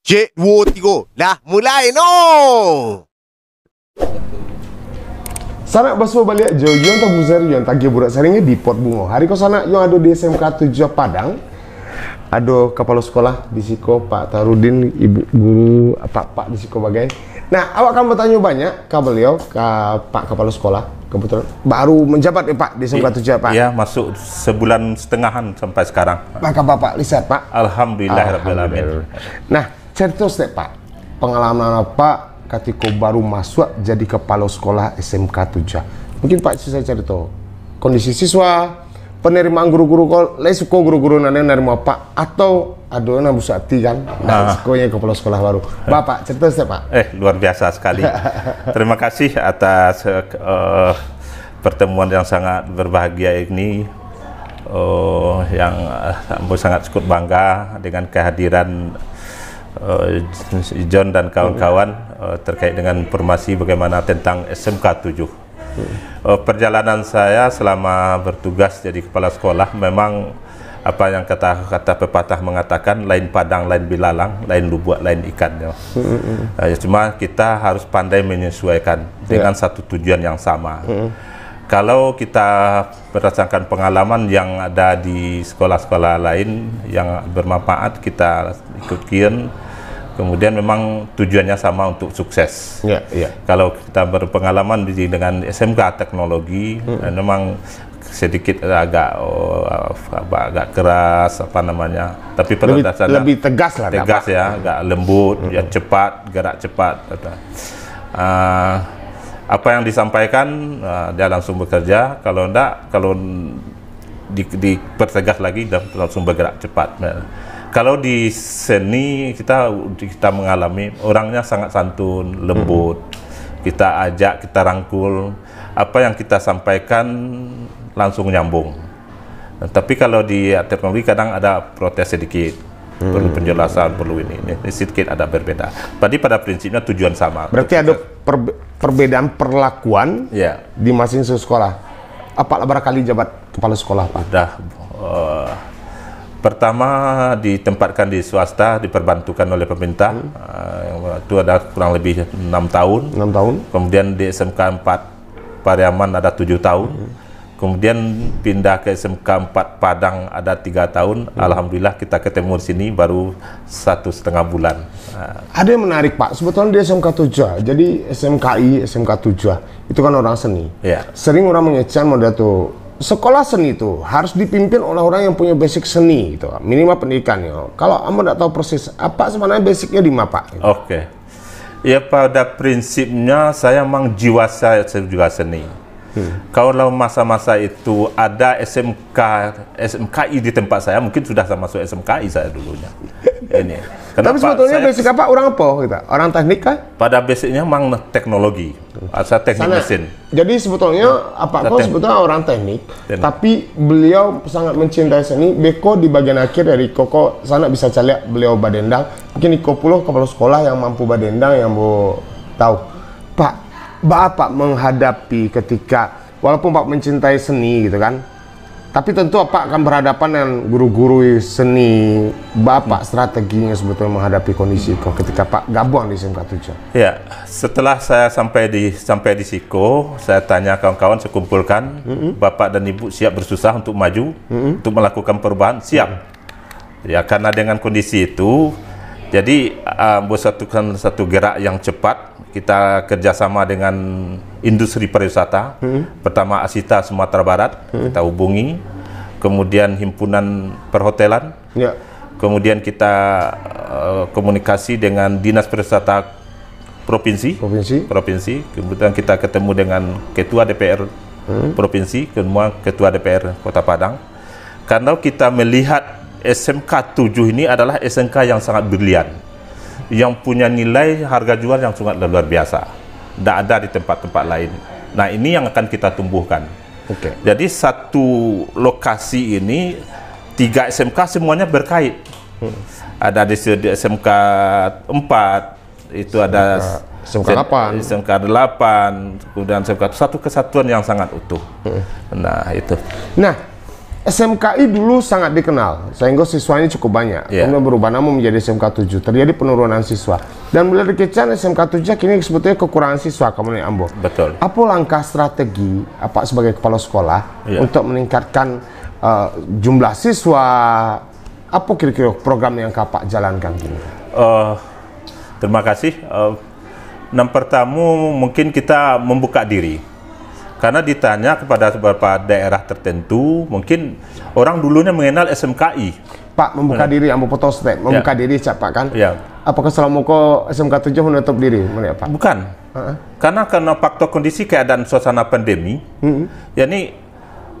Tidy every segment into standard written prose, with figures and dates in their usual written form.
Cik, dua, tiga. Dah mulai no. Sanak baswa balik jo yon tak buzer yon tak burak saringnya di Pot Bungo. Hari ko sanak yon ada di SMK 7 Padang. Ada kepala sekolah di siko Pak Tarudin, ibu guru Pak di siko bagai. Nah, awak kan bertanya banyak ke beliau, ke Pak kepala sekolah. Kebetulan baru menjabat ya Pak di SMK 7 Pak. Iya, masuk sebulan setengahan sampai sekarang. Maka Bapak lihat Pak. Alhamdulillah. Nah, cerita sedikit Pak. Pengalaman apa ketika baru masuk jadi kepala sekolah SMK 7. Mungkin Pak saya cerita kondisi siswa, penerimaan guru-guru kok, suka guru-guru nanya nerima apa atau ada yang busati kan, nah sekolahnya kepala sekolah baru. Bapak cerita sedikit Pak. Luar biasa sekali. Terima kasih atas pertemuan yang sangat berbahagia ini. Yang sangat cukup bangga dengan kehadiran John dan kawan-kawan terkait dengan informasi bagaimana tentang SMK 7. Perjalanan saya selama bertugas jadi kepala sekolah memang apa yang kata pepatah mengatakan, lain padang, lain bilalang, lain lubuk, lain ikan. Cuma kita harus pandai menyesuaikan dengan satu tujuan yang sama. Kalau kita berdasarkan pengalaman yang ada di sekolah-sekolah lain yang bermanfaat, kita ikutin. Kemudian memang tujuannya sama untuk sukses. Kalau kita berpengalaman dengan SMK teknologi, memang sedikit agak keras apa namanya. Tapi pada dasarnya lebih tegas lah. Tegas ya, agak lembut, ya cepat, gerak cepat. Apa yang disampaikan dia langsung bekerja. Kalau enggak, kalau dipertegas lagi dan langsung bergerak cepat. Kalau di seni kita mengalami orangnya sangat santun, lembut. Kita ajak, kita rangkul, apa yang kita sampaikan langsung nyambung. Tapi kalau di teknologi kadang ada protes sedikit, perlu penjelasan, perlu ini sedikit ada berbeda. Tapi pada prinsipnya tujuan sama. Berarti ada perbedaan perlakuan di masing-masing sekolah. Apa barangkali jabat kepala sekolah Pak? Pertama ditempatkan di swasta, diperbantukan oleh pemerintah. Itu ada kurang lebih 6 tahun. Kemudian di SMK 4 Pariaman ada 7 tahun. Kemudian pindah ke SMK 4 Padang ada 3 tahun. Alhamdulillah kita ketemu di sini baru 1,5 bulan. Ada yang menarik Pak, sebetulnya di SMK 7, jadi SMKI, SMK 7 itu kan orang seni. Sering orang mengecam modal tuh, sekolah seni itu harus dipimpin oleh orang yang punya basic seni gitu, minimal pendidikannya. Kalau Anda tidak tahu persis apa sebenarnya basicnya di mana Pak? Ya pada prinsipnya saya memang jiwa saya juga seni. Kalau masa-masa itu ada SMKI di tempat saya, mungkin sudah masuk SMKI saya dulunya. Tapi sebetulnya basic apa orang apa kita? Orang teknik kan? Pada basicnya memang teknologi, asal teknik mesin. Jadi sebetulnya sebetulnya orang teknik, tapi beliau sangat mencintai seni. Beko di bagian akhir dari Koko sana bisa caliak beliau badendang. Mungkin Iko puluh kepala sekolah yang mampu badendang yang mau tahu. Pak, Bapak menghadapi ketika walaupun Pak mencintai seni gitu kan, tapi tentu Pak akan berhadapan dengan guru-guru seni. Bapak strateginya sebetulnya menghadapi kondisi ketika Pak gabung di SMK 7. Ya, setelah saya sampai di Siko, saya tanya kawan-kawan, saya kumpulkan, Bapak dan Ibu siap bersusah untuk maju, untuk melakukan perubahan, siap. Ya, karena dengan kondisi itu, jadi membuat satu gerak yang cepat. Kita kerjasama dengan industri pariwisata. Pertama Asita Sumatera Barat, kita hubungi. Kemudian himpunan perhotelan. Kemudian kita komunikasi dengan dinas pariwisata provinsi. Kemudian kita ketemu dengan ketua DPR provinsi, kemudian ketua DPR Kota Padang. Karena kita melihat SMK 7 ini adalah SMK yang sangat brilian, yang punya nilai harga jual yang sangat luar biasa, tidak ada di tempat-tempat lain. Nah, ini yang akan kita tumbuhkan. Jadi satu lokasi ini 3 SMK semuanya berkait. Ada di SMK 4 itu ada SMK 8, kemudian SMK satu kesatuan yang sangat utuh. Nah itu. Nah, SMKI dulu sangat dikenal, sehingga siswanya cukup banyak. Kemudian berubah nama menjadi SMK 7, terjadi penurunan siswa. Dan mulai dikecam SMK 7 kini sebetulnya kekurangan siswa kamu Ambo. Betul. Apa langkah strategi apa sebagai kepala sekolah untuk meningkatkan jumlah siswa? Apa kira-kira program yang Kapak jalankan kini? Terima kasih. Yang pertama mungkin kita membuka diri. Karena ditanya kepada beberapa daerah tertentu, mungkin orang dulunya mengenal SMKI. Pak, membuka diri, ambo potong step. Membuka diri, Cak, Pak, kan? Apakah selama kau SMK 7 menutup diri? Mana, Pak? Bukan. Karena faktor kondisi keadaan suasana pandemi, yakni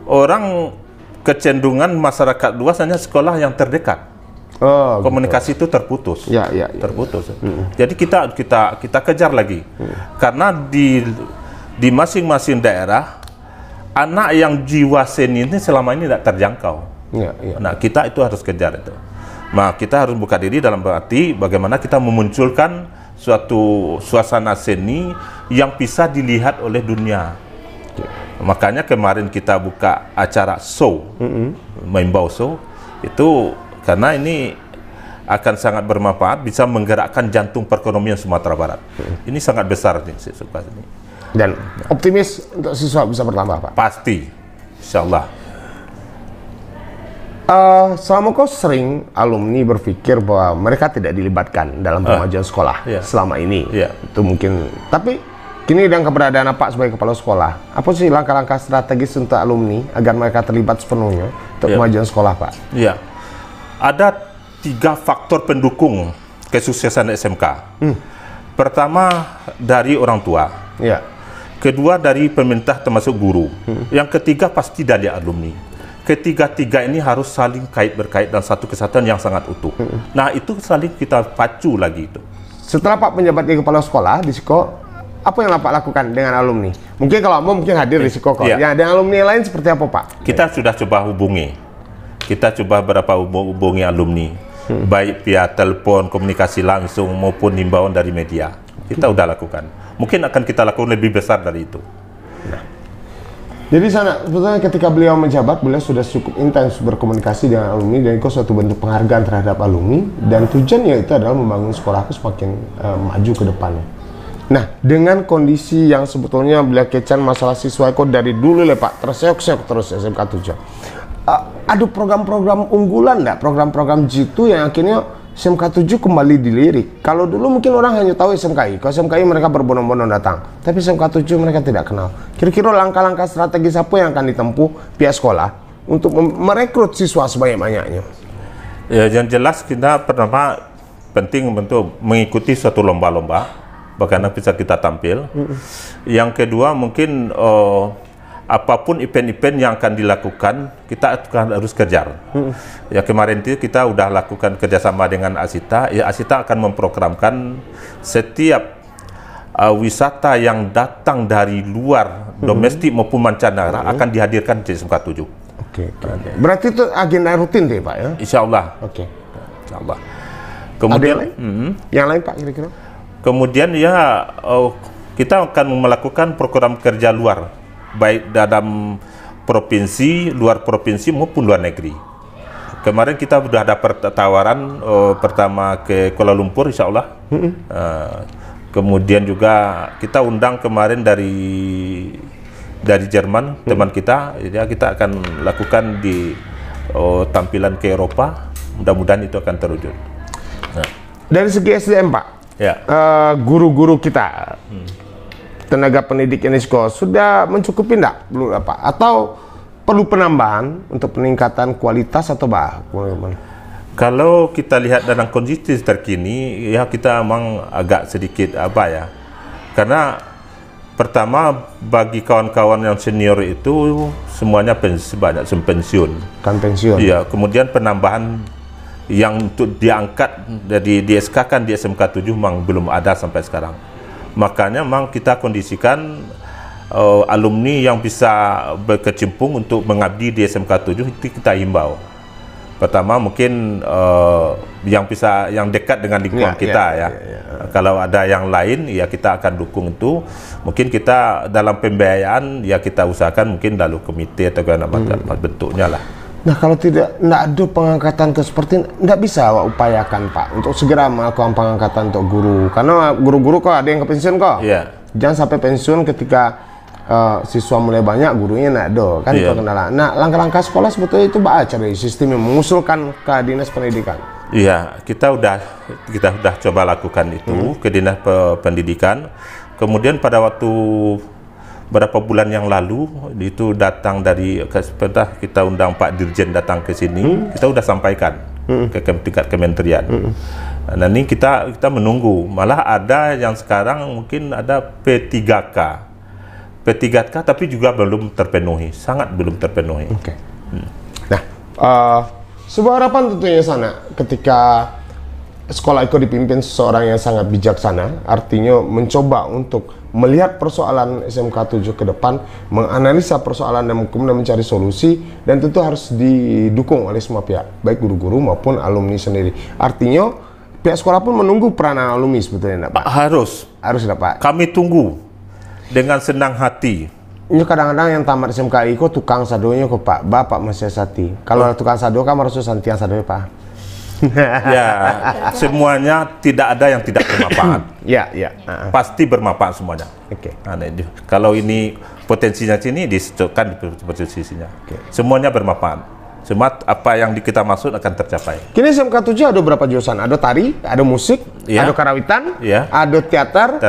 orang kecenderungan masyarakat luas hanya sekolah yang terdekat. Komunikasi itu terputus. Terputus. Jadi kita kejar lagi. Karena di masing-masing daerah, anak yang jiwa seni ini selama ini tidak terjangkau. Nah, kita itu harus kejar itu. Nah, kita harus buka diri dalam arti bagaimana kita memunculkan suatu suasana seni yang bisa dilihat oleh dunia. Makanya kemarin kita buka acara show, Maimbau Show, itu karena ini akan sangat bermanfaat, bisa menggerakkan jantung perekonomian Sumatera Barat. Ini sangat besar nih, saya suka ini. Dan optimis untuk siswa bisa bertambah, Pak? Pasti, insya Allah. Selama kau sering alumni berpikir bahwa mereka tidak dilibatkan dalam pemajuan sekolah selama ini, itu mungkin. Tapi kini dengan keberadaan Pak sebagai kepala sekolah, apa sih langkah-langkah strategis untuk alumni agar mereka terlibat sepenuhnya untuk pemajuan sekolah, Pak? Ada 3 faktor pendukung kesuksesan SMK. Pertama dari orang tua. Kedua dari pemerintah termasuk guru. Yang ketiga pasti dari alumni. Ketiga-tiga ini harus saling kait-berkait dan satu kesatuan yang sangat utuh. Nah, itu saling kita pacu lagi itu. Setelah Pak menjabat jadi kepala sekolah di Siko, apa yang Pak lakukan dengan alumni? Mungkin kalau mau mungkin hadir di Siko kok. Ya, dengan alumni yang lain seperti apa, Pak? Kita sudah coba hubungi. Kita coba berapa hubungi alumni. Baik via telepon, komunikasi langsung maupun himbauan dari media. Kita udah lakukan. Mungkin akan kita lakukan lebih besar dari itu. Jadi sebetulnya ketika beliau menjabat, beliau sudah cukup intens berkomunikasi dengan alumni dan itu suatu bentuk penghargaan terhadap alumni dan tujuannya itu adalah membangun sekolahku semakin maju ke depannya. Nah, dengan kondisi yang sebetulnya beliau kecan masalah siswa itu dari dulu Pak, terseok-seok terus SMK 7. Ada program-program unggulan enggak? Program-program jitu yang akhirnya SMK 7 kembali dilirik. Kalau dulu mungkin orang hanya tahu SMKI. Kalau SMKI mereka berbondong-bondong datang. Tapi SMK 7 mereka tidak kenal. Kira-kira langkah-langkah strategis apa yang akan ditempuh pihak sekolah untuk merekrut siswa sebanyak-banyaknya? Ya, yang jelas kita pertama penting untuk mengikuti suatu lomba-lomba, bagaimana bisa kita tampil. Yang kedua mungkin apapun event-event yang akan dilakukan, kita harus kejar. Ya, kemarin itu kita udah lakukan kerjasama dengan Asita. Ya, Asita akan memprogramkan setiap wisata yang datang dari luar, domestik maupun mancanegara akan dihadirkan di SMK 7. Berarti itu agenda rutin deh, Pak, ya? Insya Allah. Insya Allah. Kemudian, yang lain, Pak, kira-kira? Kemudian ya, kita akan melakukan program kerja luar, baik dalam provinsi, luar provinsi maupun luar negeri. Kemarin kita sudah ada tawaran pertama ke Kuala Lumpur, insya Allah. Kemudian juga kita undang kemarin dari Jerman, teman kita. Ya, kita akan lakukan di tampilan ke Eropa. Mudah-mudahan itu akan terwujud. Dari segi SDM, Pak, guru-guru kita, tenaga pendidik UNESCO sudah mencukupi enggak? Belum apa? Atau perlu penambahan untuk peningkatan kualitas atau bagaimana? Kalau kita lihat dalam kondisi terkini, ya kita memang agak sedikit karena pertama bagi kawan-kawan yang senior itu semuanya banyak pensiun. Kan pensiun. Iya, kemudian penambahan yang untuk diangkat dari SK-kan di SMK 7 memang belum ada sampai sekarang. Makanya memang kita kondisikan alumni yang bisa berkecimpung untuk mengabdi di SMK 7 itu kita himbau. Pertama mungkin yang dekat dengan lingkungan kita ya. Kalau ada yang lain ya kita akan dukung itu. Mungkin kita dalam pembiayaan ya kita usahakan mungkin lalu komite atau bentuknya lah. Nah kalau tidak ada pengangkatan ke seperti tidak bisa Wak upayakan Pak untuk segera melakukan pengangkatan untuk guru, karena guru-guru kok ada yang ke pensiun kok. Iya. Jangan sampai pensiun ketika siswa mulai banyak, gurunya tidak ada kan. Itu kendala. Nah langkah-langkah sekolah sebetulnya itu cari sistem yang mengusulkan ke dinas pendidikan. Iya, kita udah coba lakukan itu ke dinas pendidikan. Kemudian pada waktu berapa bulan yang lalu itu datang dari kita undang Pak Dirjen datang ke sini, kita udah sampaikan ke tingkat kementerian. Nah ini kita menunggu, malah ada yang sekarang mungkin ada P3K tapi juga belum terpenuhi, sangat belum terpenuhi. Oke. Nah, sebuah harapan tentunya sana ketika sekolah itu dipimpin seseorang yang sangat bijaksana, artinya mencoba untuk melihat persoalan SMK 7 ke depan, menganalisa persoalan dan mencari solusi, dan tentu harus didukung oleh semua pihak, baik guru-guru maupun alumni sendiri. Artinya pihak sekolah pun menunggu peranan alumni sebetulnya, Pak. Harus Pak. Kami tunggu dengan senang hati. Ini kadang-kadang yang tamat SMK itu tukang sadonya kok Pak, Bapak masih sati. Kalau tukang sado kan harus santian sadonya Pak. Ya, semuanya tidak ada yang tidak bermanfaat. Ya. Pasti bermanfaat semuanya. Oke. Kalau ini potensinya sini disitukan di potensinya. Semuanya bermanfaat. Semua apa yang kita maksud akan tercapai. Kini SMK 7 ada berapa jurusan? Ada tari, ada musik, ada karawitan, ada teater,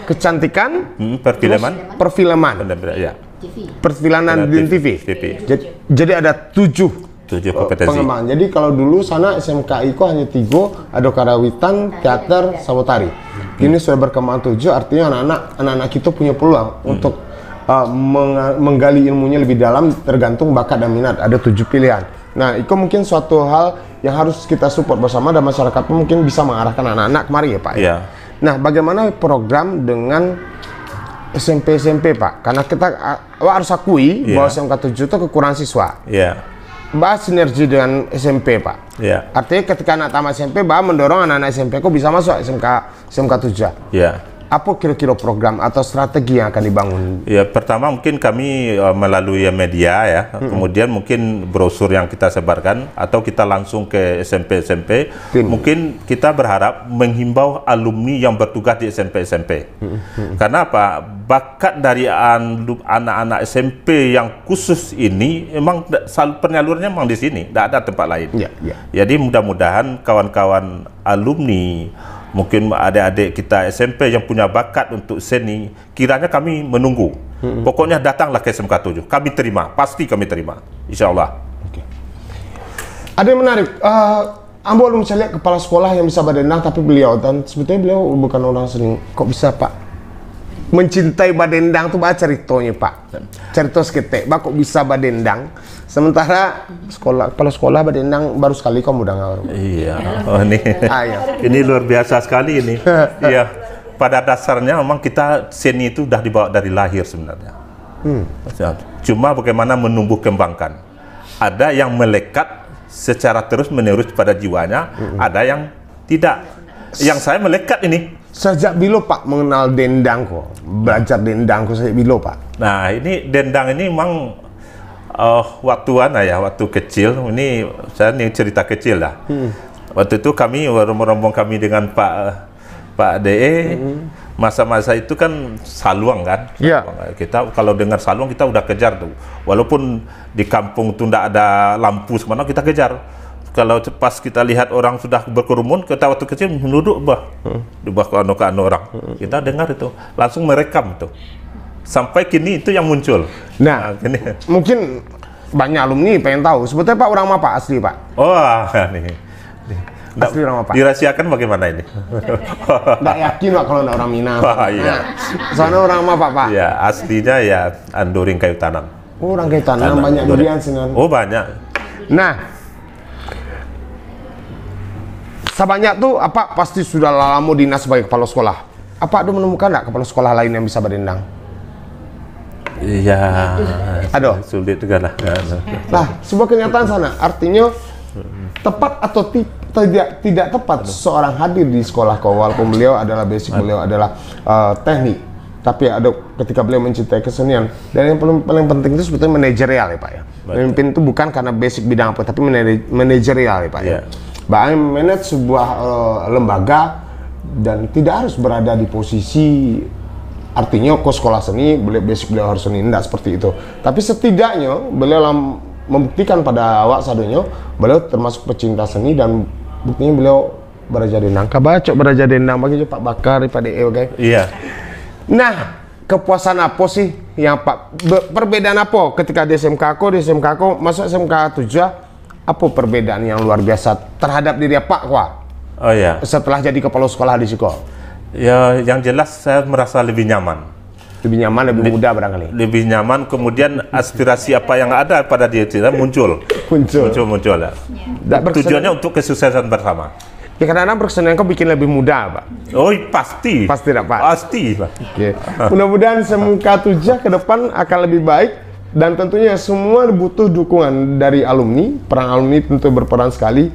kecantikan, perfilman, perfilman dan TV. Jadi ada 7 kompetensi. Pengembangan. Jadi kalau dulu sana SMK IKO hanya 3, ada karawitan, teater, sama tari. Kini sudah berkembang 7, artinya anak-anak kita punya peluang untuk menggali ilmunya lebih dalam, tergantung bakat dan minat. Ada 7 pilihan. Nah, itu mungkin suatu hal yang harus kita support bersama, dan masyarakat pun mungkin bisa mengarahkan anak-anak kemari ya Pak. Iya. Nah, bagaimana program dengan SMP Pak? Karena kita harus akui bahwa SMK 7 itu kekurangan siswa. Iya. Bahas sinergi dengan SMP Pak. Iya. Artinya ketika anak tamat SMP, mendorong anak-anak SMP kok bisa masuk SMK 7. Iya. Apa kira-kira program atau strategi yang akan dibangun? Ya, pertama mungkin kami melalui media ya, kemudian mungkin brosur yang kita sebarkan, atau kita langsung ke SMP. Mungkin kita berharap menghimbau alumni yang bertugas di SMP. Karena apa? Bakat dari anak-anak SMP yang khusus ini memang penyalurannya memang di sini, tidak ada tempat lain. Jadi mudah-mudahan kawan-kawan alumni, mungkin adik-adik kita SMP yang punya bakat untuk seni, kiranya kami menunggu. Pokoknya datanglah ke SMK 7. Kami terima, pasti kami terima. Insya Allah. Ada yang menarik. Ambo belum bisa lihat kepala sekolah yang bisa badendang, tapi beliau, dan sebetulnya beliau bukan orang seni. Kok bisa Pak? Mencintai badendang tuh ceritanya Pak. Cerita seketek, Pak kok bisa badendang? Sementara kepala sekolah badendang baru sekali kamu udah ngawur. Iya. Oh ini luar biasa sekali ini. Iya. Pada dasarnya memang kita seni itu udah dibawa dari lahir sebenarnya. Cuma bagaimana menumbuh kembangkan. Ada yang melekat secara terus-menerus pada jiwanya, ada yang tidak. Yang saya melekat ini. Sejak bilo Pak mengenal dendang kok, belajar dendang kok sejak bilo Pak. Nah ini dendang ini memang waktu kecil, ini saya cerita kecil lah. Waktu itu kami rombong kami dengan Pak DE, masa-masa itu kan saluang kan. Kita kalau dengar saluang kita udah kejar tuh. Walaupun di kampung tuh tidak ada lampu semana, kita kejar. Kalau pas kita lihat orang sudah berkerumun, kita waktu kecil duduk di bawah kano orang. Kita dengar itu, langsung merekam itu. Sampai kini itu yang muncul. Nah, mungkin banyak alumni pengen tahu. Sebetulnya Pak orang apa asli Pak? Oh, nih. Asli orang apa? Dirahasiakan bagaimana ini? Nggak yakin Pak kalau nggak orang Minang. Iya. Soalnya orang apa Pak? Ya, aslinya ya Andoring Kayu Tanam. Oh, orang Kayu Tanam, banyak durian sini. Oh, banyak. Nah, sebanyak tuh apa pasti sudah lama dinas sebagai kepala sekolah. Apa ada menemukan nggak kepala sekolah lain yang bisa badendang? Iya. Aduh. Sulit juga lah. Nah, sebuah kenyataan sana. Artinya tepat atau tidak tepat seorang hadir di sekolah kau, walaupun beliau adalah basic, beliau adalah teknik. Tapi ada ketika beliau mencintai kesenian, dan yang paling penting itu sebetulnya manajerial ya Pak ya. Memimpin itu bukan karena basic bidang apa, tapi manajerial ya Pak. Iya. Bahkan manage sebuah lembaga dan tidak harus berada di posisi artinya kok sekolah seni beliau harus seni, tidak seperti itu. Tapi setidaknya beliau membuktikan pada awak sadonya beliau termasuk pecinta seni dan buktinya beliau beraja dendang. Kabacok beraja dendang bagi Pak Bakar, Pak DE, oke? Iya. Nah, kepuasan apa sih yang Pak perbedaan apa ketika di SMK ko masuk SMK 7 apa perbedaan yang luar biasa terhadap diri Pak Kwa? Oh ya. Setelah jadi kepala sekolah di Siko. Ya, yang jelas saya merasa lebih nyaman. Lebih nyaman, lebih mudah barangkali. Lebih nyaman, kemudian aspirasi apa yang ada pada diri kita muncul. Muncul ya. Tujuannya untuk kesuksesan bersama. Ya kadang-kadang berkesenangan kok bikin lebih mudah, Pak. Oh, pasti. Pasti tidak, Pak? Pasti, Pak. Oke. Mudah-mudahan SMK 7 ke depan akan lebih baik dan tentunya semua butuh dukungan dari alumni. Peran alumni tentu berperan sekali.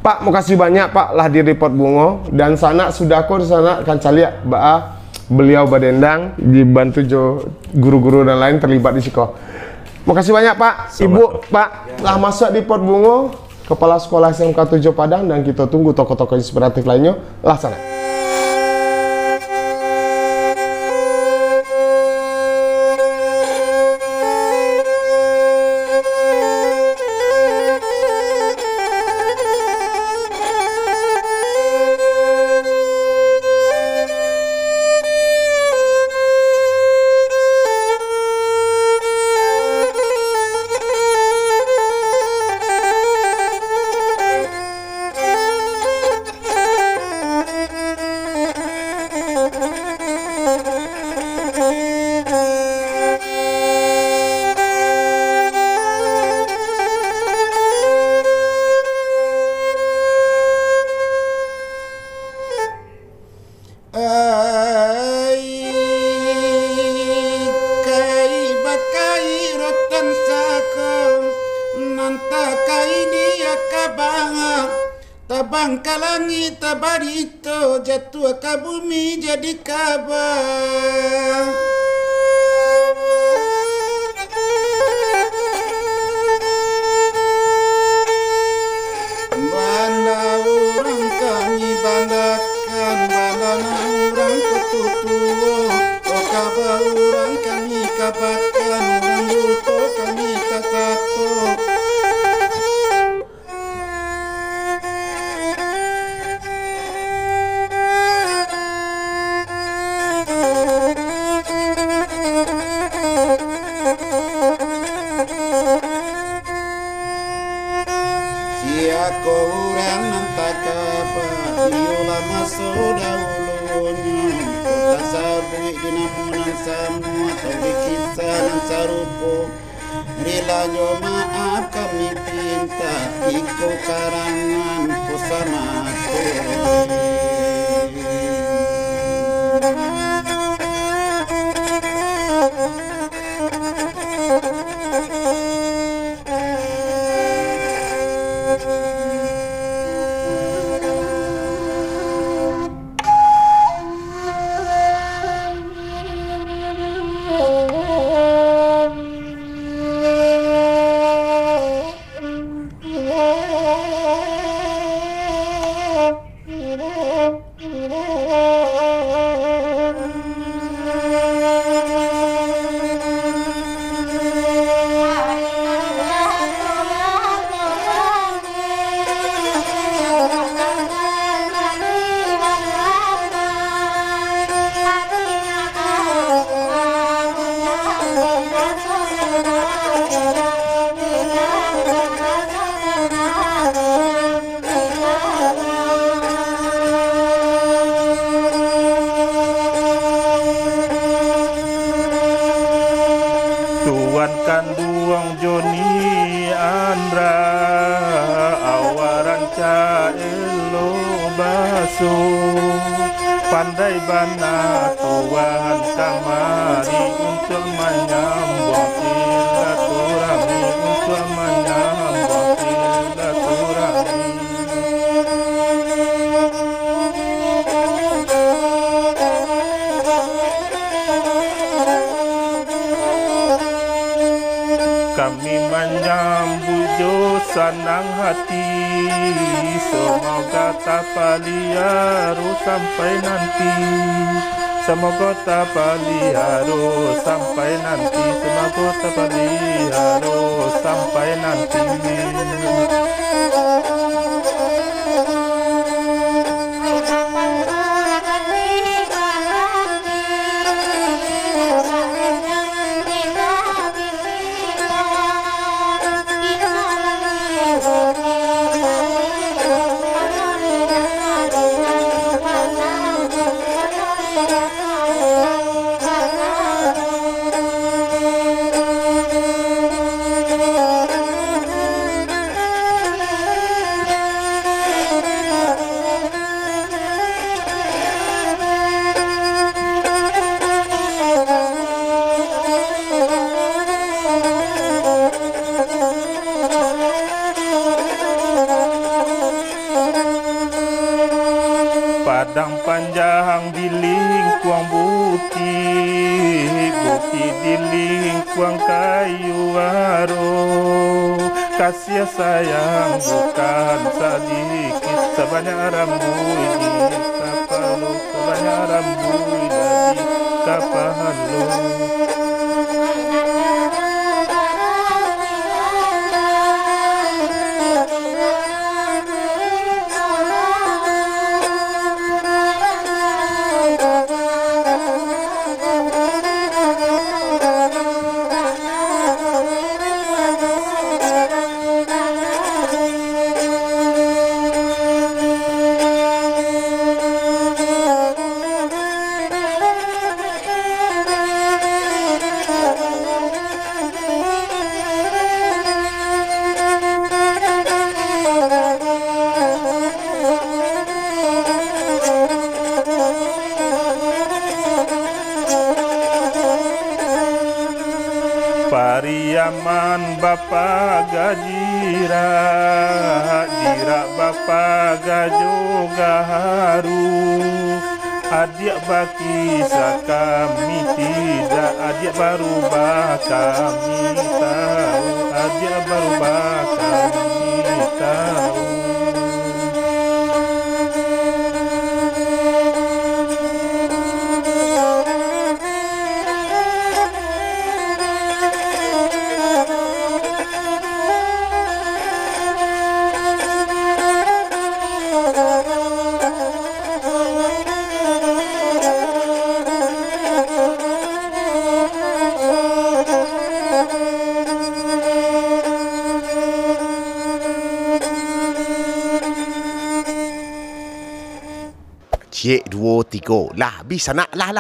Pak, mau kasih banyak Pak lah di report Bungo dan sana sudah kok di sana akan caliak beliau badendang dibantu guru-guru dan lain terlibat di Siko. Mau kasih banyak Pak, Ibu, Pak lah masuk di Port Bungo. Kepala Sekolah SMK 7 Padang dan kita tunggu tokoh-tokoh inspiratif lainnya. Laksana. Tabang ka langit tabarito, jatuh ke bumi jadi kabar. Banda orang kami bandakan, bandana orang ketutuo, oh kabar orang kami kabarkan, orang buto kami tasato. Siako urang nantakapa Iola masuk dahulunya Kota sabui dinamunan semua Tahu kisah dan sarupo Rilanya maaf kami pinta Iko karangan ku sama Tuan kanduang Joni Andra awaran ca elo baso pandai bana tuan kamari untuk menyambung silaturahmi untuk menyambung silaturahmi. Kami menyambut jo senang hati, semoga tapaliaro sampai nanti. Semoga tapaliaro sampai nanti. Semoga tapaliaro sampai nanti. Padang panjang di lingkuang bukit, bukit di lingkuang kayu aro. Kasih sayang bukan sedikit, sebanyak rambut di kapal lo, sebanyak rambut di kapal lo. Pariaman bapa gajira, jira bapa gajo gaharu. Adik baki kami tidak, adik baru kami tahu, adik baru kami tahu. Cik, 2, 3. Lah, habis anak. Lah.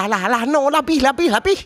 No, lah, habis.